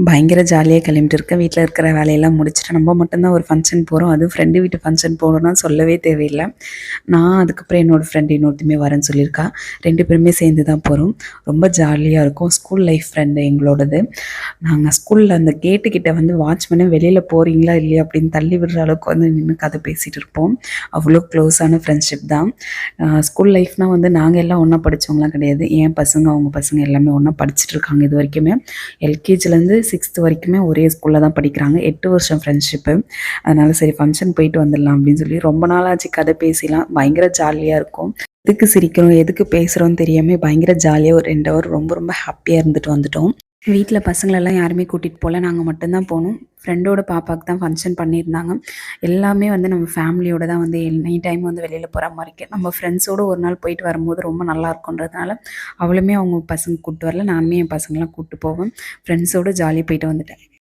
பயங்கர ஜாலியாக கிளம்பிட்டு இருக்கேன். வீட்டில் இருக்கிற வேலையெல்லாம் முடிச்சுட்டு நம்ம மட்டும்தான் ஒரு ஃபங்க்ஷன் போகிறோம். அதுவும் ஃப்ரெண்டு வீட்டு ஃபங்க்ஷன் போகிறோன்னா சொல்லவே தேவையில்லை. நான் அதுக்கப்புறம் என்னோடய ஃப்ரெண்டு இன்னொருத்தையுமே வரேன்னு சொல்லியிருக்கா. 2 பேருமே சேர்ந்து தான் போகிறோம். ரொம்ப ஜாலியாக இருக்கும். ஸ்கூல் லைஃப் ஃப்ரெண்டு எங்களோடது. நாங்கள் ஸ்கூலில் அந்த கேட்டுக்கிட்ட வந்து வாட்ச்மேனே வெளியில் போகிறீங்களா இல்லையா அப்படின்னு தள்ளி விடுற அளவுக்கு வந்து நின்று கதை பேசிகிட்டு இருப்போம். அவ்வளோ க்ளோஸான ஃப்ரெண்ட்ஷிப் தான். ஸ்கூல் லைஃப்னால் வந்து நாங்கள் எல்லாம் ஒன்றா படித்தவங்களாம் கிடையாது. என் பசங்க அவங்க பசங்க எல்லாமே ஒன்றா படிச்சுட்டு இருக்காங்க இது வரைக்குமே. எல்கேஜிலேருந்து 6th வரைக்குமே ஒரே ஸ்கூலில் தான் படிக்கிறாங்க. 8 வருஷம் ஃப்ரெண்ட்ஷிப்பு. அதனால் சரி ஃபங்க்ஷன் போயிட்டு வந்துடலாம் அப்படின்னு சொல்லி ரொம்ப நாளாச்சு கதை பேசிலாம். பயங்கர ஜாலியாக இருக்கும். எதுக்கு சிரிக்கிறோம் எதுக்கு பேசுகிறோன்னு தெரியாமல் பயங்கர ஜாலியாக ஒரு 2 ஹவர் ரொம்ப ரொம்ப ஹாப்பியாக இருந்துட்டு வந்துட்டோம். வீட்டில் பசங்களெல்லாம் யாருமே கூட்டிகிட்டு போகல. நாங்கள் மட்டும்தான் போனோம். ஃப்ரெண்டோட பாப்பாவுக்கு தான் ஃபங்க்ஷன் பண்ணியிருந்தாங்க. எல்லாமே வந்து நம்ம ஃபேமிலியோடு தான் வந்து எனி டைம் வந்து வெளியில் போகிற மாதிரி இருக்குது. நம்ம ஃப்ரெண்ட்ஸோடு ஒரு நாள் போயிட்டு வரும்போது ரொம்ப நல்லா இருக்குன்றதுனால அவளுமே அவங்க பசங்க கூப்பிட்டு வரல. நானுமே என் பசங்களாம் கூப்பிட்டு போவேன். ஃப்ரெண்ட்ஸோடு ஜாலியாக போயிட்டு வந்துட்டேன்.